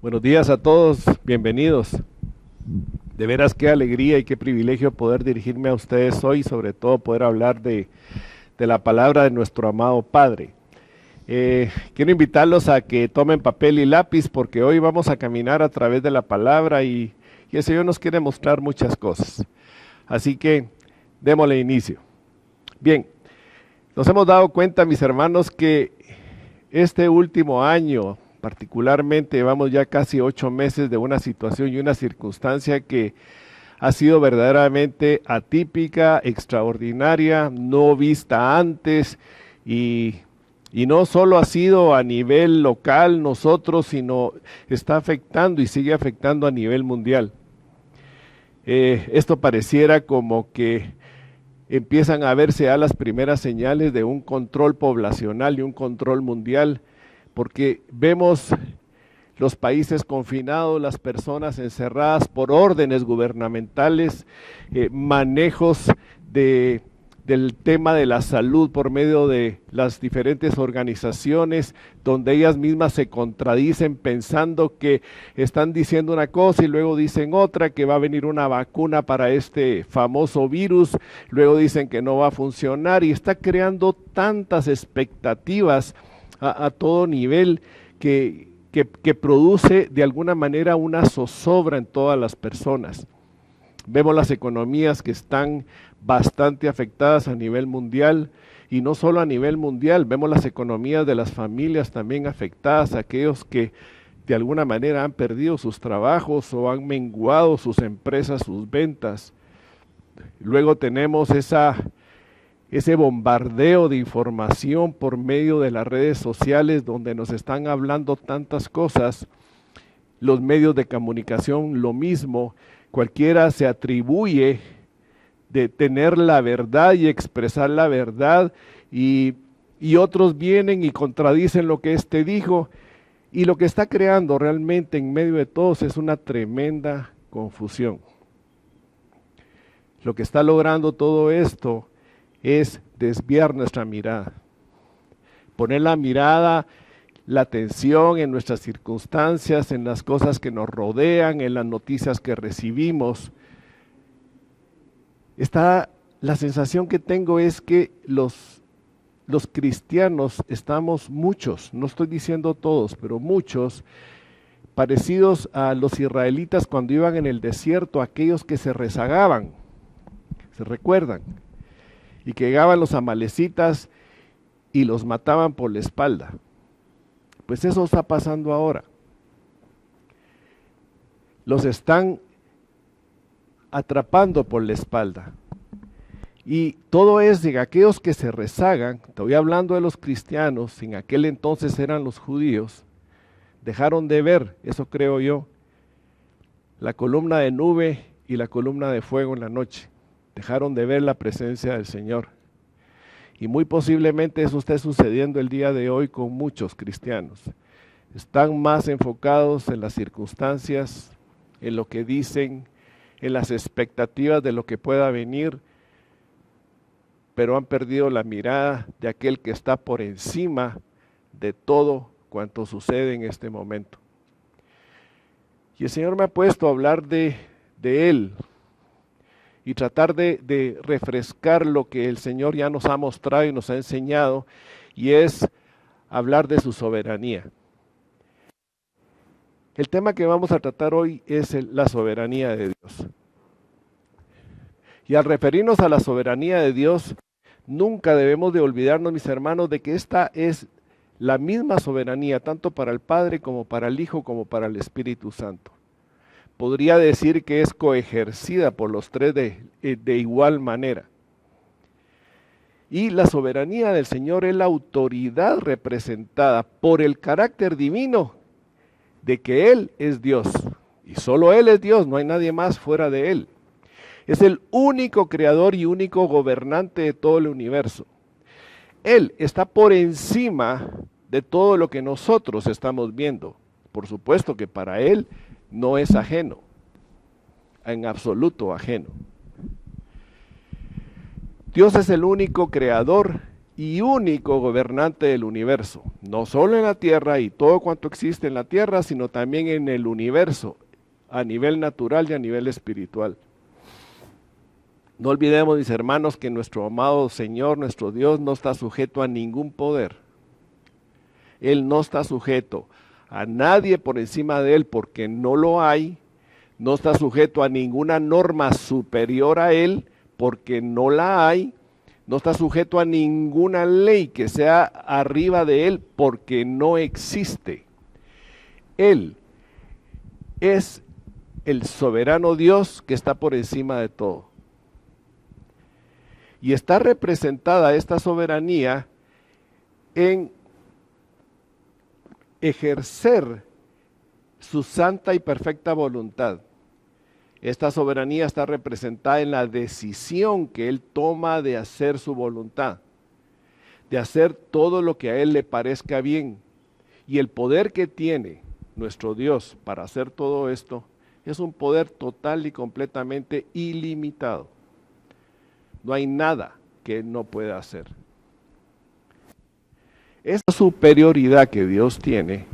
Buenos días a todos, bienvenidos. De veras qué alegría y qué privilegio poder dirigirme a ustedes hoy, sobre todo poder hablar de la palabra de nuestro amado Padre. Quiero invitarlos a que tomen papel y lápiz porque hoy vamos a caminar a través de la palabra y el Señor nos quiere mostrar muchas cosas. Así que démosle inicio. Bien, nos hemos dado cuenta, mis hermanos, que este último año, particularmente, llevamos ya casi 8 meses de una situación y una circunstancia que ha sido verdaderamente atípica, extraordinaria, no vista antes y no solo ha sido a nivel local nosotros, sino está afectando y sigue afectando a nivel mundial. Esto pareciera como que empiezan a verse ya las primeras señales de un control poblacional y un control mundial, porque vemos los países confinados, las personas encerradas por órdenes gubernamentales, manejos del tema de la salud por medio de las diferentes organizaciones, donde ellas mismas se contradicen pensando que están diciendo una cosa y luego dicen otra, que va a venir una vacuna para este famoso virus, luego dicen que no va a funcionar y está creando tantas expectativas a todo nivel que produce de alguna manera una zozobra en todas las personas. Vemos las economías que están bastante afectadas a nivel mundial y no solo a nivel mundial, vemos las economías de las familias también afectadas, aquellos que de alguna manera han perdido sus trabajos o han menguado sus empresas, sus ventas. Luego tenemos ese bombardeo de información por medio de las redes sociales donde nos están hablando tantas cosas, los medios de comunicación lo mismo, cualquiera se atribuye de tener la verdad y expresar la verdad y otros vienen y contradicen lo que éste dijo y lo que está creando realmente en medio de todos es una tremenda confusión. Lo que está logrando todo esto es desviar nuestra mirada, poner la mirada, la atención en nuestras circunstancias, en las cosas que nos rodean, en las noticias que recibimos. La sensación que tengo es que los cristianos estamos muchos, no estoy diciendo todos, pero muchos, parecidos a los israelitas cuando iban en el desierto, aquellos que se rezagaban, ¿se recuerdan? Y que llegaban los amalecitas y los mataban por la espalda. Pues eso está pasando ahora. Los están atrapando por la espalda. Y todo es en aquellos que se rezagan, estoy hablando de los cristianos, en aquel entonces eran los judíos, dejaron de ver, eso creo yo, la columna de nube y la columna de fuego en la noche. Dejaron de ver la presencia del Señor. Y muy posiblemente eso esté sucediendo el día de hoy con muchos cristianos. Están más enfocados en las circunstancias, en lo que dicen, en las expectativas de lo que pueda venir, pero han perdido la mirada de aquel que está por encima de todo cuanto sucede en este momento. Y el Señor me ha puesto a hablar de Él, y tratar de refrescar lo que el Señor ya nos ha mostrado y nos ha enseñado, y es hablar de su soberanía. El tema que vamos a tratar hoy es la soberanía de Dios. Y al referirnos a la soberanía de Dios, nunca debemos de olvidarnos, mis hermanos, de que esta es la misma soberanía, tanto para el Padre como para el Hijo, como para el Espíritu Santo. Podría decir que es coejercida por los tres de igual manera. Y la soberanía del Señor es la autoridad representada por el carácter divino de que Él es Dios. Y solo Él es Dios, no hay nadie más fuera de Él. Es el único creador y único gobernante de todo el universo. Él está por encima de todo lo que nosotros estamos viendo. Por supuesto que para Él no es ajeno, en absoluto ajeno. Dios es el único creador y único gobernante del universo, no solo en la tierra y todo cuanto existe en la tierra, sino también en el universo, a nivel natural y a nivel espiritual. No olvidemos, mis hermanos, que nuestro amado Señor, nuestro Dios, no está sujeto a ningún poder. Él no está sujeto a nadie por encima de Él porque no lo hay, no está sujeto a ninguna norma superior a Él porque no la hay, no está sujeto a ninguna ley que sea arriba de Él porque no existe. Él es el soberano Dios que está por encima de todo. Y está representada esta soberanía en ejercer su santa y perfecta voluntad. Esta soberanía está representada en la decisión que Él toma de hacer su voluntad, de hacer todo lo que a Él le parezca bien. Y el poder que tiene nuestro Dios para hacer todo esto es un poder total y completamente ilimitado. No hay nada que Él no pueda hacer. Esa superioridad que Dios tiene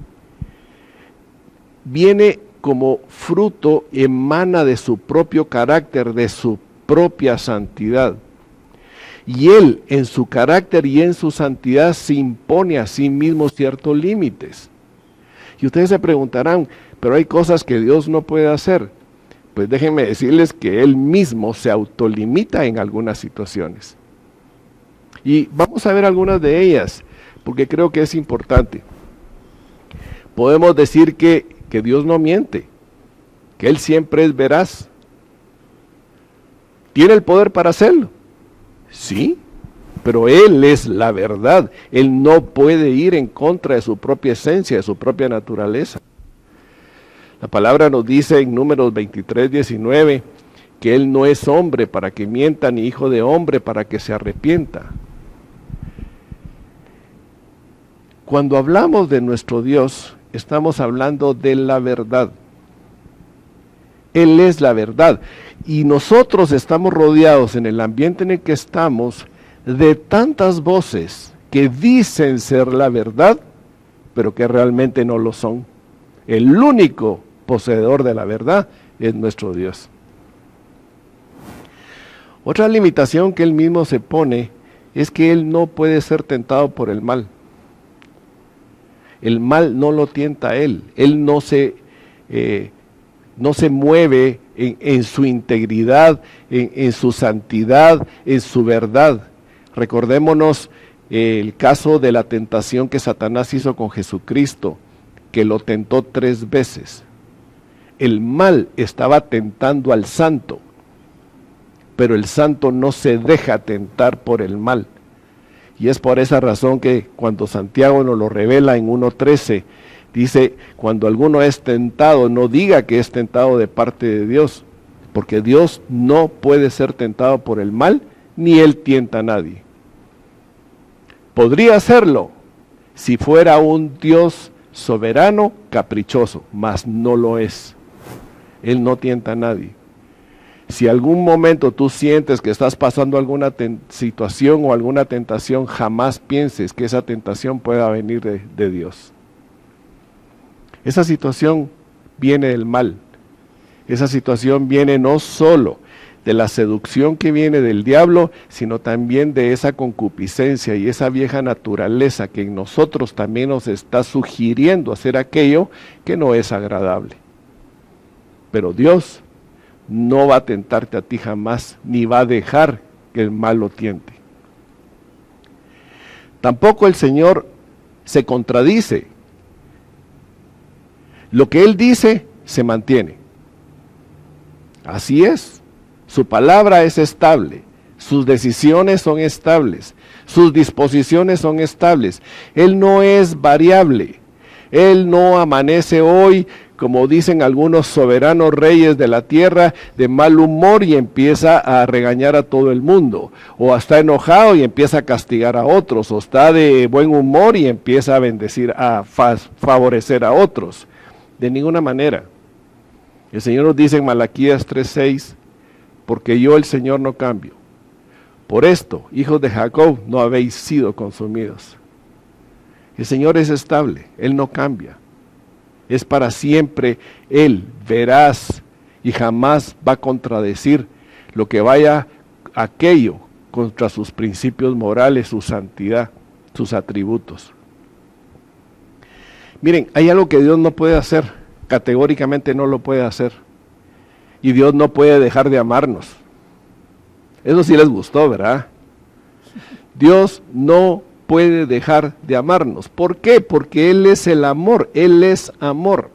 viene como fruto, emana de su propio carácter, de su propia santidad. Y Él en su carácter y en su santidad se impone a sí mismo ciertos límites. Y ustedes se preguntarán, pero hay cosas que Dios no puede hacer. Pues déjenme decirles que Él mismo se autolimita en algunas situaciones. Y vamos a ver algunas de ellas, porque creo que es importante. Podemos decir que Dios no miente, que Él siempre es veraz. ¿Tiene el poder para hacerlo? Sí, pero Él es la verdad. Él no puede ir en contra de su propia esencia, de su propia naturaleza. La palabra nos dice en Números 23:19 que Él no es hombre para que mienta, ni hijo de hombre para que se arrepienta. Cuando hablamos de nuestro Dios, estamos hablando de la verdad. Él es la verdad. Y nosotros estamos rodeados en el ambiente en el que estamos de tantas voces que dicen ser la verdad, pero que realmente no lo son. El único poseedor de la verdad es nuestro Dios. Otra limitación que Él mismo se pone es que Él no puede ser tentado por el mal. El mal no lo tienta a Él. Él no se mueve en su integridad, en su santidad, en su verdad. Recordémonos el caso de la tentación que Satanás hizo con Jesucristo, que lo tentó 3 veces. El mal estaba tentando al santo, pero el santo no se deja tentar por el mal. Y es por esa razón que cuando Santiago nos lo revela en 1:13, dice, cuando alguno es tentado, no diga que es tentado de parte de Dios, porque Dios no puede ser tentado por el mal, ni Él tienta a nadie. Podría hacerlo si fuera un Dios soberano, caprichoso, mas no lo es. Él no tienta a nadie. Si algún momento tú sientes que estás pasando alguna situación o alguna tentación, jamás pienses que esa tentación pueda venir de Dios. Esa situación viene del mal. Esa situación viene no solo de la seducción que viene del diablo, sino también de esa concupiscencia y esa vieja naturaleza que en nosotros también nos está sugiriendo hacer aquello que no es agradable. Pero Dios no va a tentarte a ti jamás, ni va a dejar que el mal lo tiente. Tampoco el Señor se contradice. Lo que Él dice, se mantiene. Así es. Su palabra es estable. Sus decisiones son estables. Sus disposiciones son estables. Él no es variable. Él no amanece hoy, como dicen algunos soberanos reyes de la tierra, de mal humor y empieza a regañar a todo el mundo, o está enojado y empieza a castigar a otros, o está de buen humor y empieza a bendecir, a favorecer a otros. De ninguna manera. El Señor nos dice en Malaquías 3:6, porque yo el Señor no cambio. Por esto, hijos de Jacob, no habéis sido consumidos. El Señor es estable, Él no cambia. Es para siempre Él, veraz, y jamás va a contradecir lo que vaya aquello contra sus principios morales, su santidad, sus atributos. Miren, hay algo que Dios no puede hacer, categóricamente no lo puede hacer. Y Dios no puede dejar de amarnos. Eso sí les gustó, ¿verdad? Dios no puede dejar de amarnos. ¿Por qué? Porque Él es el amor, Él es amor.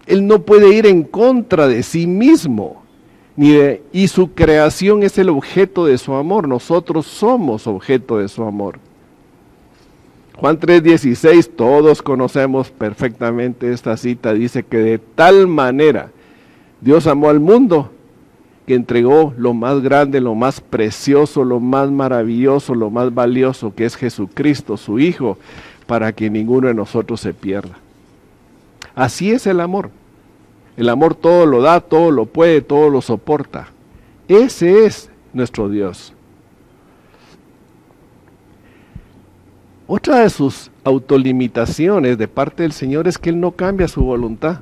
Él no puede ir en contra de sí mismo, y su creación es el objeto de su amor. Nosotros somos objeto de su amor. Juan 3:16, todos conocemos perfectamente esta cita, dice que de tal manera Dios amó al mundo que entregó lo más grande, lo más precioso, lo más maravilloso, lo más valioso, que es Jesucristo, su Hijo, para que ninguno de nosotros se pierda. Así es el amor. El amor todo lo da, todo lo puede, todo lo soporta. Ese es nuestro Dios. Otra de sus autolimitaciones de parte del Señor es que Él no cambia su voluntad.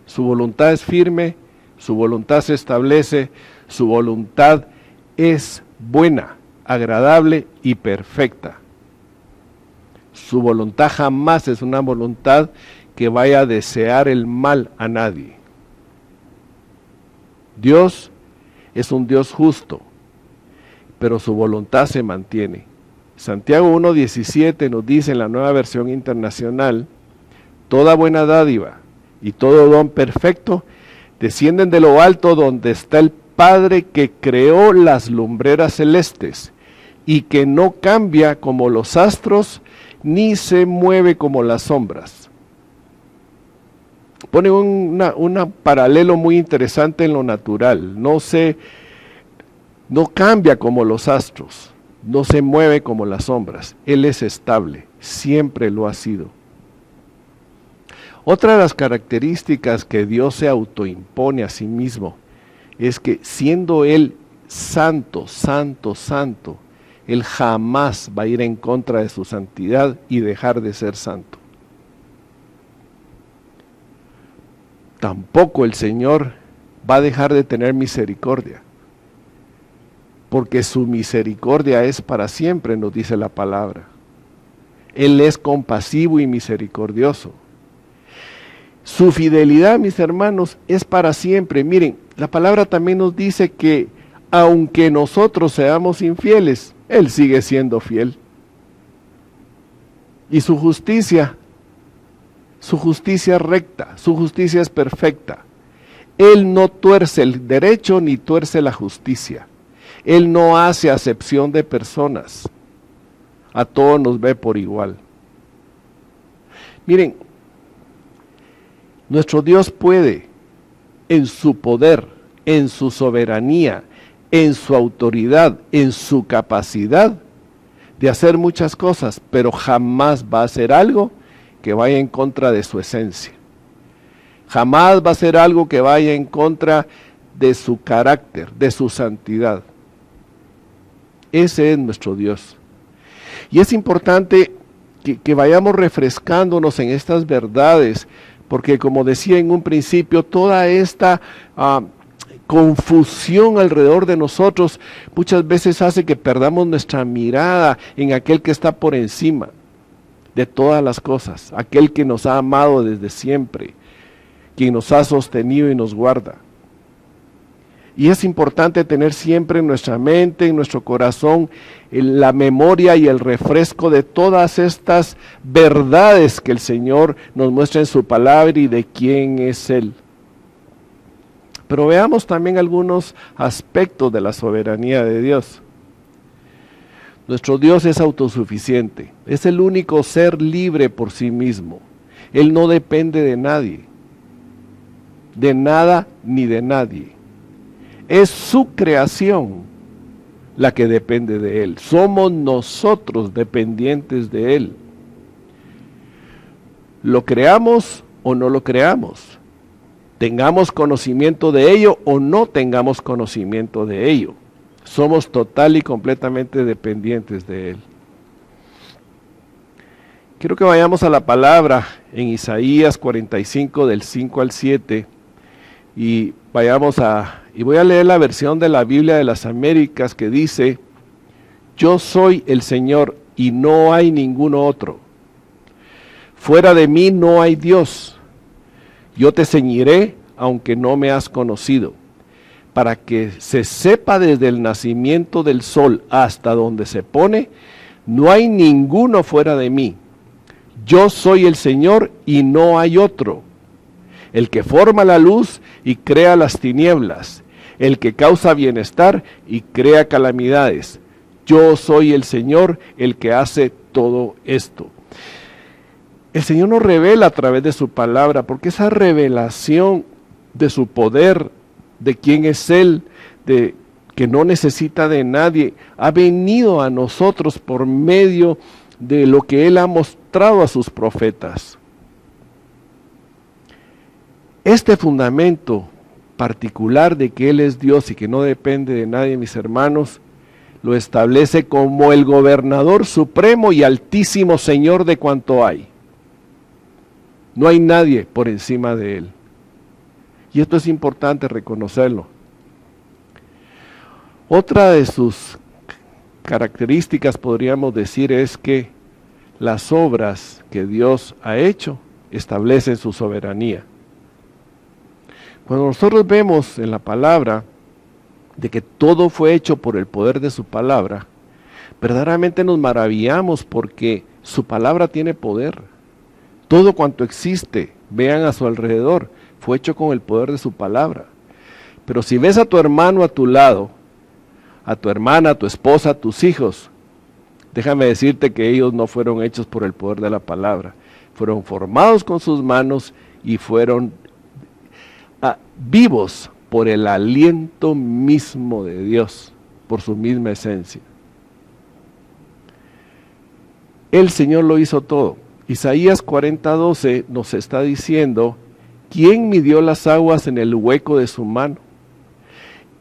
Su voluntad es firme, su voluntad se establece, su voluntad es buena, agradable y perfecta. Su voluntad jamás es una voluntad que vaya a desear el mal a nadie. Dios es un Dios justo, pero su voluntad se mantiene. Santiago 1:17 nos dice en la Nueva Versión Internacional: toda buena dádiva y todo don perfecto descienden de lo alto, donde está el Padre que creó las lumbreras celestes y que no cambia como los astros ni se mueve como las sombras. Pone un paralelo muy interesante en lo natural. No cambia como los astros, no se mueve como las sombras. Él es estable, siempre lo ha sido. Otra de las características que Dios se autoimpone a sí mismo es que, siendo Él santo, santo, santo, Él jamás va a ir en contra de su santidad y dejar de ser santo. Tampoco el Señor va a dejar de tener misericordia, porque su misericordia es para siempre, nos dice la palabra. Él es compasivo y misericordioso. Su fidelidad, mis hermanos, es para siempre. Miren, la palabra también nos dice que aunque nosotros seamos infieles, Él sigue siendo fiel. Y su justicia es recta, su justicia es perfecta. Él no tuerce el derecho ni tuerce la justicia. Él no hace acepción de personas. A todos nos ve por igual. Miren, nuestro Dios puede, en su poder, en su soberanía, en su autoridad, en su capacidad de hacer muchas cosas, pero jamás va a hacer algo que vaya en contra de su esencia. Jamás va a ser algo que vaya en contra de su carácter, de su santidad. Ese es nuestro Dios. Y es importante que vayamos refrescándonos en estas verdades, porque como decía en un principio, toda esta confusión alrededor de nosotros muchas veces hace que perdamos nuestra mirada en aquel que está por encima de todas las cosas, aquel que nos ha amado desde siempre, quien nos ha sostenido y nos guarda. Y es importante tener siempre en nuestra mente, en nuestro corazón, la memoria y el refresco de todas estas verdades que el Señor nos muestra en su palabra y de quién es Él. Pero veamos también algunos aspectos de la soberanía de Dios. Nuestro Dios es autosuficiente, es el único ser libre por sí mismo. Él no depende de nadie, de nada ni de nadie. Es su creación la que depende de Él. Somos nosotros dependientes de Él. Lo creamos o no lo creamos. Tengamos conocimiento de ello o no tengamos conocimiento de ello. Somos total y completamente dependientes de Él. Quiero que vayamos a la palabra en Isaías 45 del 5 al 7 y voy a leer la versión de la Biblia de las Américas que dice: yo soy el Señor y no hay ningún otro. Fuera de mí no hay Dios. Yo te ceñiré aunque no me has conocido, para que se sepa desde el nacimiento del sol hasta donde se pone, no hay ninguno fuera de mí. Yo soy el Señor y no hay otro, el que forma la luz y crea las tinieblas, el que causa bienestar y crea calamidades. Yo soy el Señor, el que hace todo esto. El Señor nos revela a través de su palabra, porque esa revelación de su poder, de quién es Él, de que no necesita de nadie, ha venido a nosotros por medio de lo que Él ha mostrado a sus profetas. Este fundamento particular de que Él es Dios y que no depende de nadie, mis hermanos, lo establece como el gobernador supremo y altísimo Señor de cuanto hay. No hay nadie por encima de Él. Y esto es importante reconocerlo. Otra de sus características, podríamos decir, es que las obras que Dios ha hecho establecen su soberanía. Cuando nosotros vemos en la palabra de que todo fue hecho por el poder de su palabra, verdaderamente nos maravillamos porque su palabra tiene poder. Todo cuanto existe, vean a su alrededor, fue hecho con el poder de su palabra. Pero si ves a tu hermano a tu lado, a tu hermana, a tu esposa, a tus hijos, déjame decirte que ellos no fueron hechos por el poder de la palabra. Fueron formados con sus manos y fueron vivos por el aliento mismo de Dios, por su misma esencia. El Señor lo hizo todo. Isaías 40:12 nos está diciendo: ¿quién midió las aguas en el hueco de su mano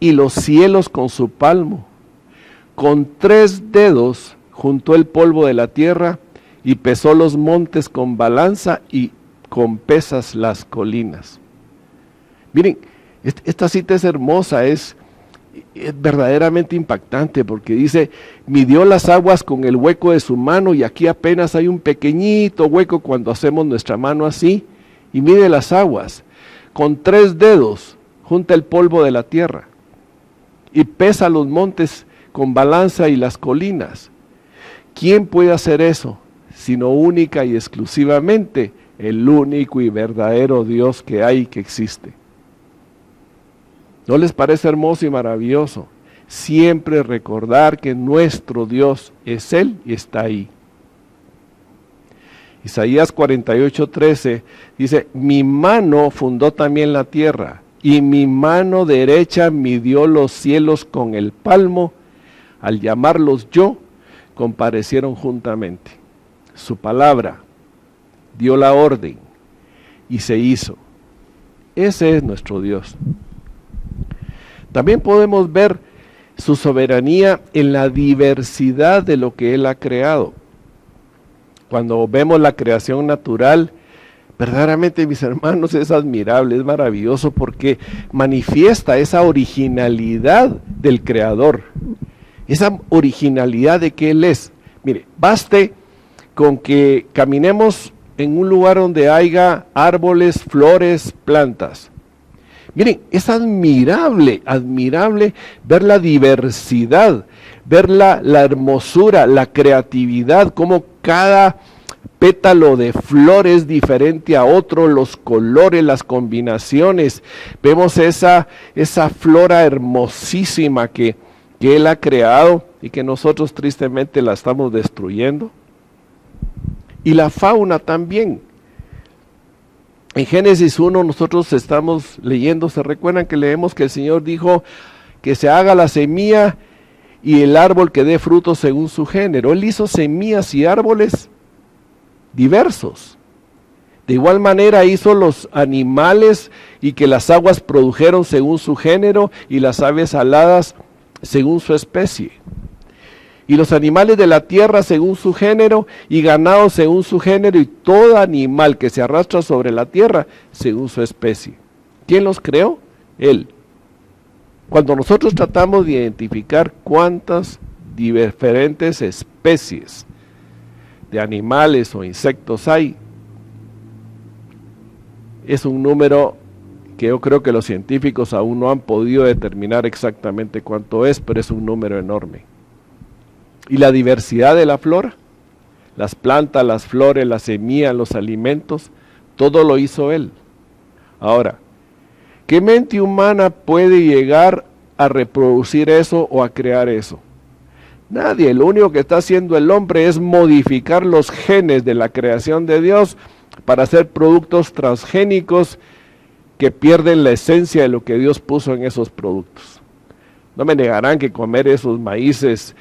y los cielos con su palmo? Con 3 dedos juntó el polvo de la tierra y pesó los montes con balanza y con pesas las colinas. Miren, esta cita es hermosa, es verdaderamente impactante porque dice: midió las aguas con el hueco de su mano, y aquí apenas hay un pequeñito hueco cuando hacemos nuestra mano así, y mide las aguas. Con 3 dedos junta el polvo de la tierra y pesa los montes con balanza y las colinas. ¿Quién puede hacer eso? Sino única y exclusivamente el único y verdadero Dios que hay y que existe. ¿No les parece hermoso y maravilloso? Siempre recordar que nuestro Dios es Él y está ahí. Isaías 48:13 dice: mi mano fundó también la tierra, y mi mano derecha midió los cielos con el palmo. Al llamarlos yo, comparecieron juntamente. Su palabra dio la orden y se hizo. Ese es nuestro Dios. También podemos ver su soberanía en la diversidad de lo que Él ha creado. Cuando vemos la creación natural, verdaderamente, mis hermanos, es admirable, es maravilloso porque manifiesta esa originalidad del Creador, esa originalidad de que Él es. Mire, baste con que caminemos en un lugar donde haya árboles, flores, plantas. Miren, es admirable ver la diversidad, ver la hermosura, la creatividad, cómo cada pétalo de flor es diferente a otro, los colores, las combinaciones. Vemos esa flora hermosísima que Él ha creado y que nosotros tristemente la estamos destruyendo. Y la fauna también. En Génesis 1 nosotros estamos leyendo, ¿se recuerdan que leemos que el Señor dijo que se haga la semilla y el árbol que dé frutos según su género? Él hizo semillas y árboles diversos. De igual manera hizo los animales y que las aguas produjeron según su género y las aves aladas según su especie, y los animales de la tierra según su género, y ganado según su género, y todo animal que se arrastra sobre la tierra según su especie. ¿Quién los creó? Él. Cuando nosotros tratamos de identificar cuántas diferentes especies de animales o insectos hay, es un número que yo creo que los científicos aún no han podido determinar exactamente cuánto es, pero es un número enorme. Y la diversidad de la flora, las plantas, las flores, las semillas, los alimentos, todo lo hizo Él. Ahora, ¿qué mente humana puede llegar a reproducir eso o a crear eso? Nadie. Lo único que está haciendo el hombre es modificar los genes de la creación de Dios para hacer productos transgénicos que pierden la esencia de lo que Dios puso en esos productos. No me negarán que comer esos maíces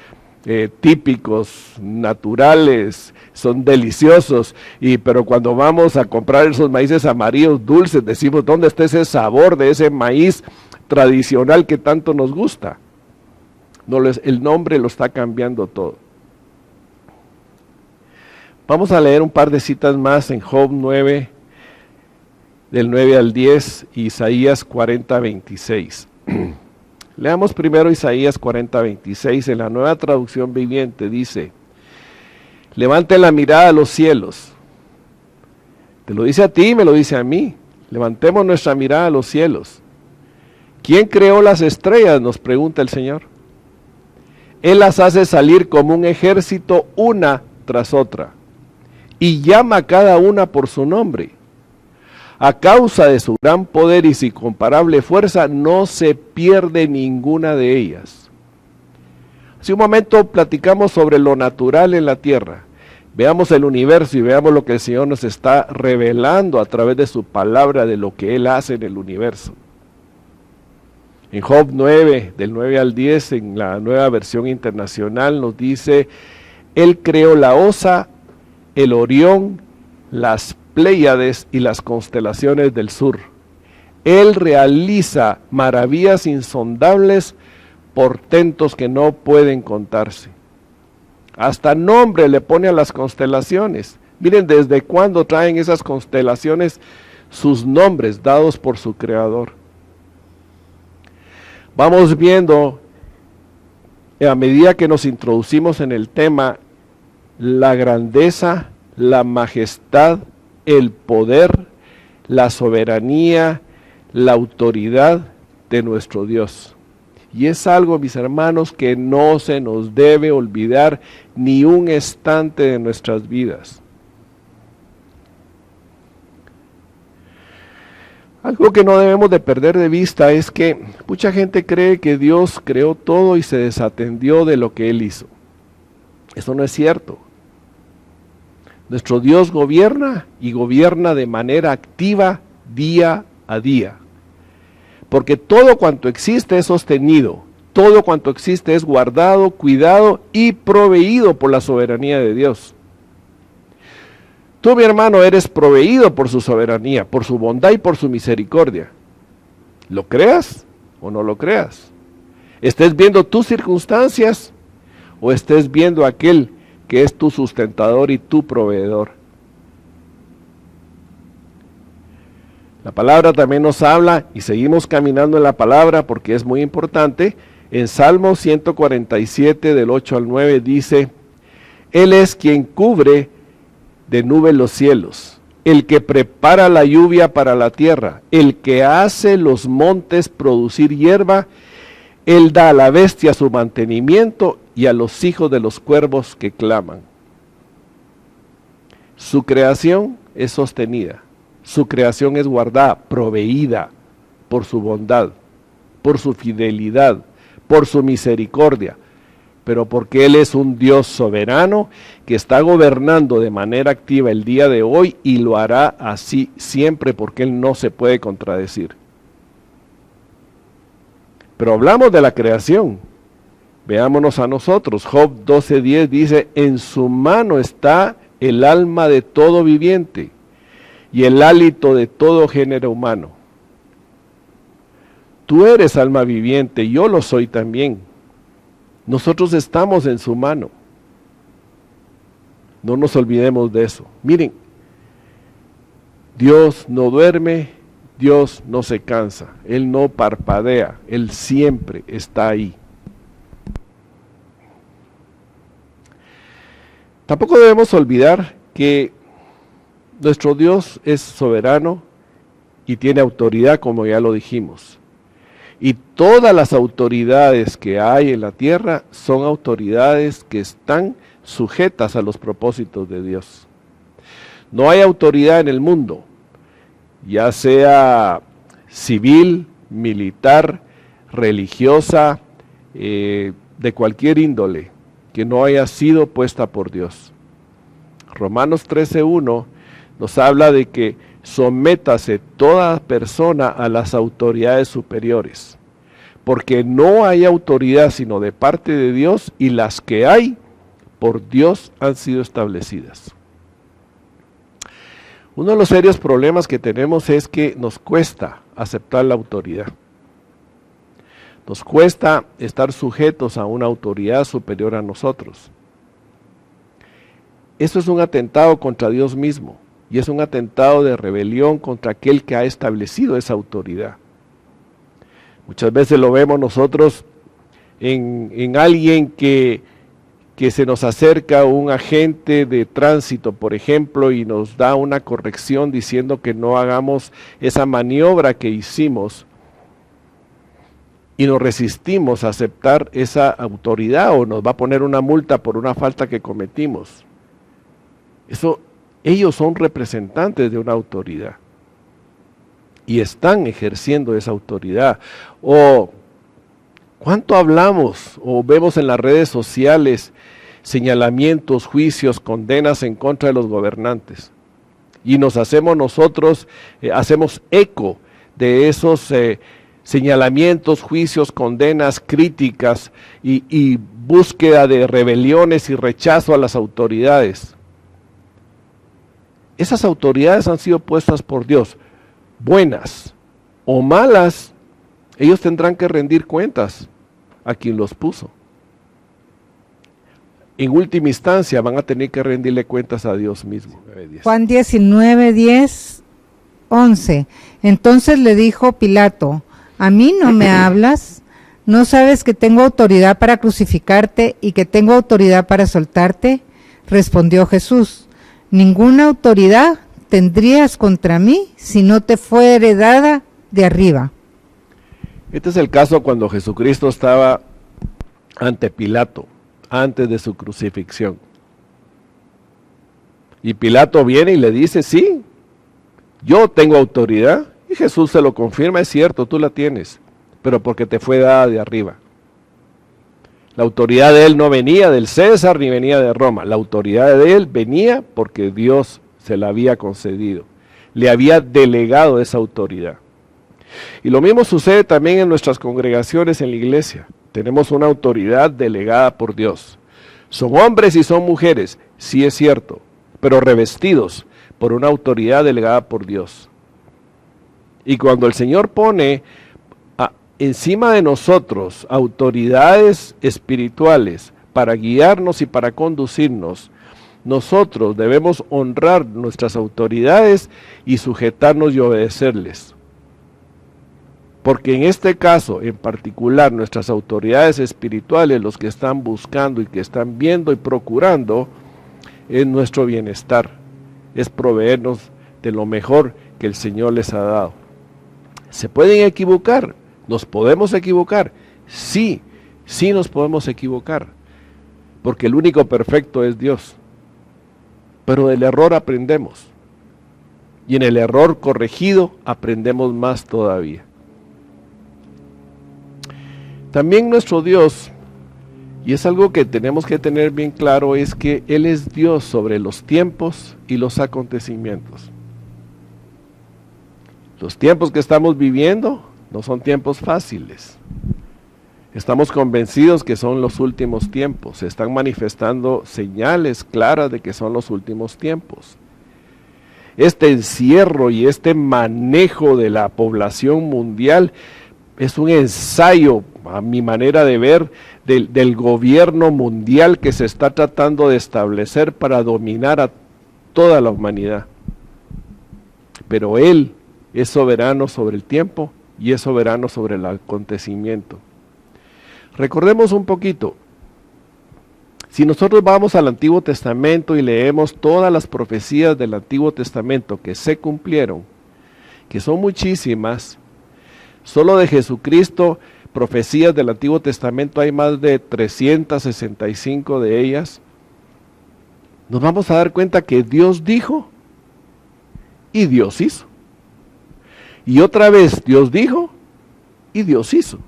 típicos, naturales, son deliciosos, pero cuando vamos a comprar esos maíces amarillos dulces, decimos, ¿dónde está ese sabor de ese maíz tradicional que tanto nos gusta? No, el nombre lo está cambiando todo. Vamos a leer un par de citas más en Job 9, del 9 al 10, Isaías 40, 26. Leamos primero Isaías 40, 26, en la Nueva Traducción Viviente dice, levante la mirada a los cielos. Te lo dice a ti y me lo dice a mí. Levantemos nuestra mirada a los cielos. ¿Quién creó las estrellas?, nos pregunta el Señor. Él las hace salir como un ejército una tras otra, y llama a cada una por su nombre. A causa de su gran poder y su incomparable fuerza, no se pierde ninguna de ellas. Hace un momento platicamos sobre lo natural en la tierra. Veamos el universo y veamos lo que el Señor nos está revelando a través de su palabra de lo que Él hace en el universo. En Job 9, del 9 al 10, en la Nueva Versión Internacional, nos dice, Él creó la Osa, el Orión, las Pléyades y las constelaciones del sur. Él realiza maravillas insondables, portentos que no pueden contarse. Hasta nombre le pone a las constelaciones. Miren desde cuándo traen esas constelaciones sus nombres dados por su creador. Vamos viendo, a medida que nos introducimos en el tema, la grandeza, la majestad, el poder, la soberanía, la autoridad de nuestro Dios. Y es algo, mis hermanos, que no se nos debe olvidar ni un instante de nuestras vidas. Algo que no debemos de perder de vista es que mucha gente cree que Dios creó todo y se desatendió de lo que Él hizo. Eso no es cierto. Nuestro Dios gobierna y gobierna de manera activa día a día. Porque todo cuanto existe es sostenido, todo cuanto existe es guardado, cuidado y proveído por la soberanía de Dios. Tú, mi hermano, eres proveído por su soberanía, por su bondad y por su misericordia. ¿Lo creas o no lo creas? ¿Estés viendo tus circunstancias o estés viendo aquel que es tu sustentador y tu proveedor? La palabra también nos habla, y seguimos caminando en la palabra porque es muy importante. En Salmo 147 del 8 al 9 dice, Él es quien cubre de nubes los cielos, el que prepara la lluvia para la tierra, el que hace los montes producir hierba, Él da a la bestia su mantenimiento y a los hijos de los cuervos que claman. Su creación es sostenida, su creación es guardada, proveída por su bondad, por su fidelidad, por su misericordia, pero porque Él es un Dios soberano que está gobernando de manera activa el día de hoy y lo hará así siempre porque Él no se puede contradecir. Pero hablamos de la creación. Veámonos a nosotros. Job 12:10 dice, en su mano está el alma de todo viviente y el hálito de todo género humano. Tú eres alma viviente, yo lo soy también. Nosotros estamos en su mano. No nos olvidemos de eso. Miren, Dios no duerme, Dios no se cansa, Él no parpadea, Él siempre está ahí. Tampoco debemos olvidar que nuestro Dios es soberano y tiene autoridad, como ya lo dijimos. Y todas las autoridades que hay en la tierra son autoridades que están sujetas a los propósitos de Dios. No hay autoridad en el mundo, ya sea civil, militar, religiosa, de cualquier índole, que no haya sido puesta por Dios. Romanos 13:1 nos habla de que sométase toda persona a las autoridades superiores, porque no hay autoridad sino de parte de Dios, y las que hay por Dios han sido establecidas. Uno de los serios problemas que tenemos es que nos cuesta aceptar la autoridad. Nos cuesta estar sujetos a una autoridad superior a nosotros. Eso es un atentado contra Dios mismo, y es un atentado de rebelión contra aquel que ha establecido esa autoridad. Muchas veces lo vemos nosotros en alguien que se nos acerca, un agente de tránsito, por ejemplo, y nos da una corrección diciendo que no hagamos esa maniobra que hicimos, y nos resistimos a aceptar esa autoridad, o nos va a poner una multa por una falta que cometimos. Ellos son representantes de una autoridad y están ejerciendo esa autoridad. O ¿cuánto hablamos o vemos en las redes sociales señalamientos, juicios, condenas en contra de los gobernantes? Y nos hacemos nosotros, hacemos eco de esos señalamientos, juicios, condenas, críticas y búsqueda de rebeliones y rechazo a las autoridades. Esas autoridades han sido puestas por Dios, buenas o malas, ellos tendrán que rendir cuentas a quien los puso. En última instancia van a tener que rendirle cuentas a Dios mismo. Juan 19:10-11. Entonces le dijo Pilato: ¿a mí no me hablas? ¿No sabes que tengo autoridad para crucificarte y que tengo autoridad para soltarte? Respondió Jesús: ninguna autoridad tendrías contra mí si no te fuere dada de arriba. Este es el caso cuando Jesucristo estaba ante Pilato, antes de su crucifixión. Y Pilato viene y le dice: sí, yo tengo autoridad. Y Jesús se lo confirma: es cierto, tú la tienes, pero porque te fue dada de arriba. La autoridad de él no venía del César ni venía de Roma. La autoridad de él venía porque Dios se la había concedido. Le había delegado esa autoridad. Y lo mismo sucede también en nuestras congregaciones en la iglesia. Tenemos una autoridad delegada por Dios. Son hombres y son mujeres, sí es cierto, pero revestidos por una autoridad delegada por Dios. Y cuando el Señor pone encima de nosotros autoridades espirituales para guiarnos y para conducirnos, nosotros debemos honrar nuestras autoridades y sujetarnos y obedecerles. Porque en este caso, en particular, nuestras autoridades espirituales, los que están buscando y que están viendo y procurando, es nuestro bienestar, es proveernos de lo mejor que el Señor les ha dado. ¿Se pueden equivocar? ¿Nos podemos equivocar? Sí, sí nos podemos equivocar, porque el único perfecto es Dios. Pero del error aprendemos, y en el error corregido aprendemos más todavía. También nuestro Dios, y es algo que tenemos que tener bien claro, es que Él es Dios sobre los tiempos y los acontecimientos. Los tiempos que estamos viviendo no son tiempos fáciles. Estamos convencidos que son los últimos tiempos. Se están manifestando señales claras de que son los últimos tiempos. Este encierro y este manejo de la población mundial Es un ensayo, a mi manera de ver, del gobierno mundial que se está tratando de establecer para dominar a toda la humanidad. Pero Él es soberano sobre el tiempo y es soberano sobre el acontecimiento. Recordemos un poquito. Si nosotros vamos al Antiguo Testamento y leemos todas las profecías del Antiguo Testamento que se cumplieron, que son muchísimas, solo de Jesucristo, profecías del Antiguo Testamento hay más de 365 de ellas, nos vamos a dar cuenta que Dios dijo y Dios hizo. Y otra vez Dios dijo y Dios hizo.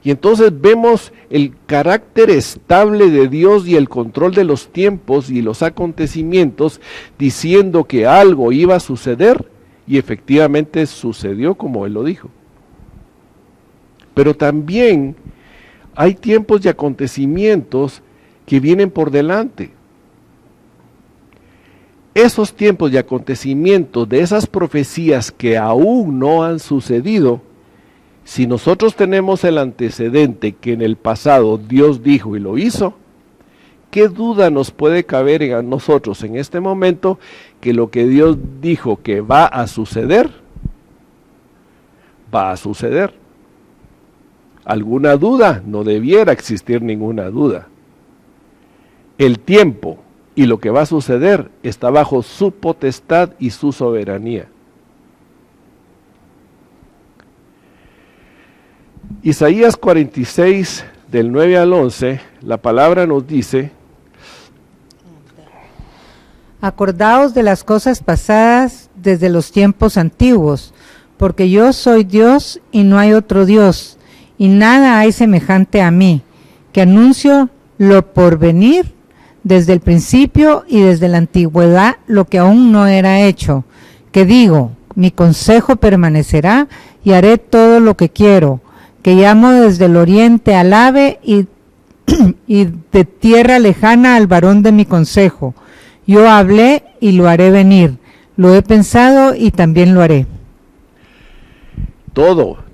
Y entonces vemos el carácter estable de Dios y el control de los tiempos y los acontecimientos, diciendo que algo iba a suceder y efectivamente sucedió como Él lo dijo. Pero también hay tiempos y acontecimientos que vienen por delante. Esos tiempos y acontecimientos de esas profecías que aún no han sucedido, si nosotros tenemos el antecedente que en el pasado Dios dijo y lo hizo, ¿qué duda nos puede caber en nosotros en este momento que lo que Dios dijo que va a suceder, va a suceder? ¿Alguna duda? No debiera existir ninguna duda. El tiempo y lo que va a suceder está bajo su potestad y su soberanía. Isaías 46, del 9 al 11, la palabra nos dice: Acordaos de las cosas pasadas desde los tiempos antiguos, porque yo soy Dios y no hay otro Dios, y nada hay semejante a mí, que anuncio lo por venir desde el principio y desde la antigüedad lo que aún no era hecho, que digo, mi consejo permanecerá y haré todo lo que quiero, que llamo desde el oriente al ave y de tierra lejana al varón de mi consejo. Yo hablé y lo haré venir, lo he pensado y también lo haré. Todo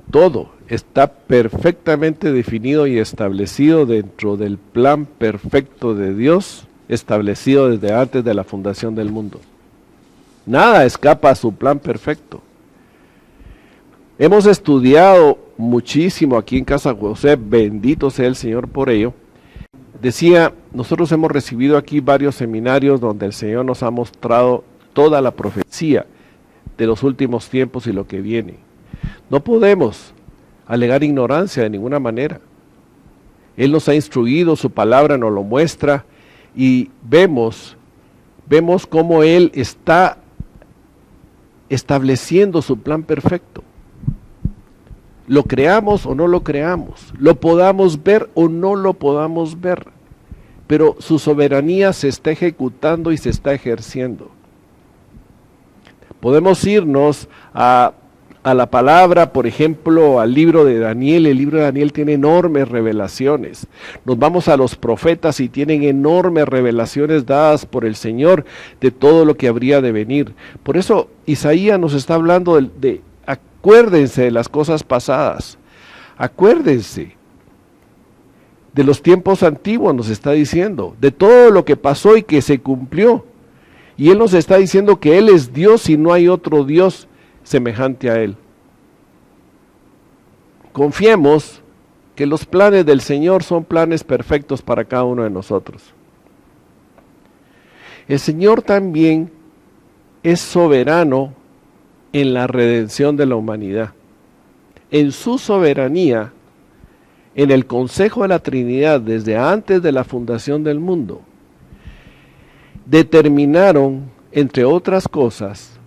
está perfectamente definido y establecido dentro del plan perfecto de Dios, establecido desde antes de la fundación del mundo. Nada escapa a su plan perfecto. Hemos estudiado muchísimo aquí en Casa José, bendito sea el Señor por ello. Decía, nosotros hemos recibido aquí varios seminarios donde el Señor nos ha mostrado toda la profecía de los últimos tiempos y lo que viene. No podemos alegar ignorancia de ninguna manera. Él nos ha instruido, su palabra nos lo muestra y vemos cómo Él está estableciendo su plan perfecto. Lo creamos o no lo creamos, lo podamos ver o no lo podamos ver, pero su soberanía se está ejecutando y se está ejerciendo. Podemos irnos a la palabra, por ejemplo, al libro de Daniel. El libro de Daniel tiene enormes revelaciones. Nos vamos a los profetas y tienen enormes revelaciones dadas por el Señor de todo lo que habría de venir. Por eso Isaías nos está hablando de acuérdense de las cosas pasadas, acuérdense de los tiempos antiguos, nos está diciendo, de todo lo que pasó y que se cumplió. Y Él nos está diciendo que Él es Dios y no hay otro Dios semejante a Él. Confiemos que los planes del Señor son planes perfectos para cada uno de nosotros. El Señor también es soberano en la redención de la humanidad. En su soberanía, en el consejo de la Trinidad, desde antes de la fundación del mundo, determinaron, entre otras cosas,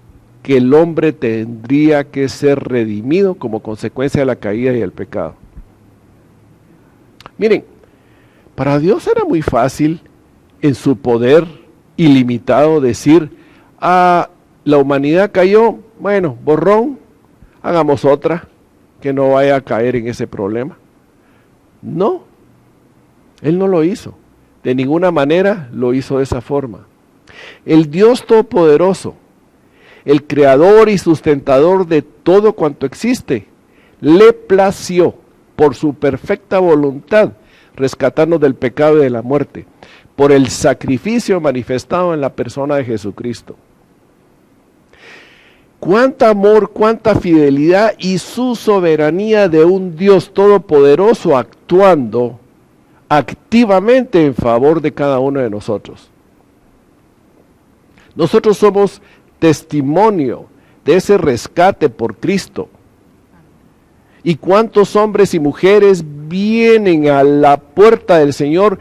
que el hombre tendría que ser redimido como consecuencia de la caída y el pecado. Miren, para Dios era muy fácil, en su poder ilimitado, decir, la humanidad cayó, bueno, borrón, hagamos otra, que no vaya a caer en ese problema. No, Él no lo hizo, de ninguna manera lo hizo de esa forma. El Dios Todopoderoso, el creador y sustentador de todo cuanto existe, le plació por su perfecta voluntad rescatarnos del pecado y de la muerte, por el sacrificio manifestado en la persona de Jesucristo. Cuánto amor, cuánta fidelidad y su soberanía de un Dios todopoderoso actuando activamente en favor de cada uno de nosotros. Nosotros somos testimonio de ese rescate por Cristo. ¿Y cuántos hombres y mujeres vienen a la puerta del Señor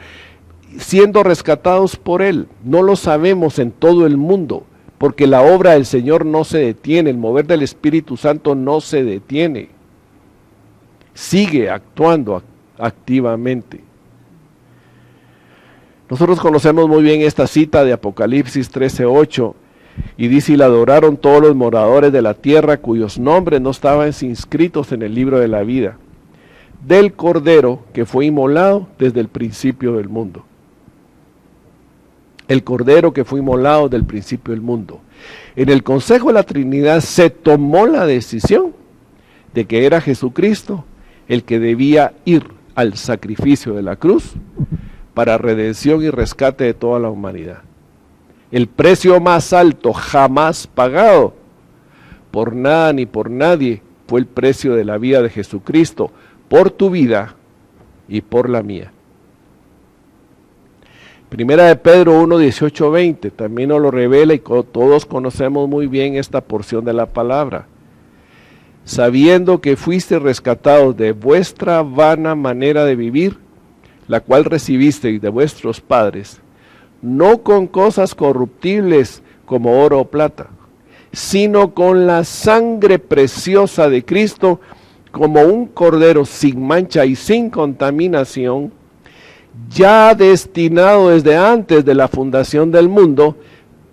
siendo rescatados por Él? No lo sabemos en todo el mundo, porque la obra del Señor no se detiene, el mover del Espíritu Santo no se detiene. Sigue actuando activamente. Nosotros conocemos muy bien esta cita de Apocalipsis 13:8, y dice: y la adoraron todos los moradores de la tierra cuyos nombres no estaban inscritos en el libro de la vida, del Cordero que fue inmolado desde el principio del mundo. El Cordero que fue inmolado desde el principio del mundo. En el Consejo de la Trinidad se tomó la decisión de que era Jesucristo el que debía ir al sacrificio de la cruz para redención y rescate de toda la humanidad. El precio más alto jamás pagado por nada ni por nadie fue el precio de la vida de Jesucristo, por tu vida y por la mía. Primera de Pedro 1, 18, 20, también nos lo revela, y todos conocemos muy bien esta porción de la palabra. Sabiendo que fuiste rescatados de vuestra vana manera de vivir, la cual recibisteis de vuestros padres, no con cosas corruptibles como oro o plata, sino con la sangre preciosa de Cristo, como un cordero sin mancha y sin contaminación, ya destinado desde antes de la fundación del mundo,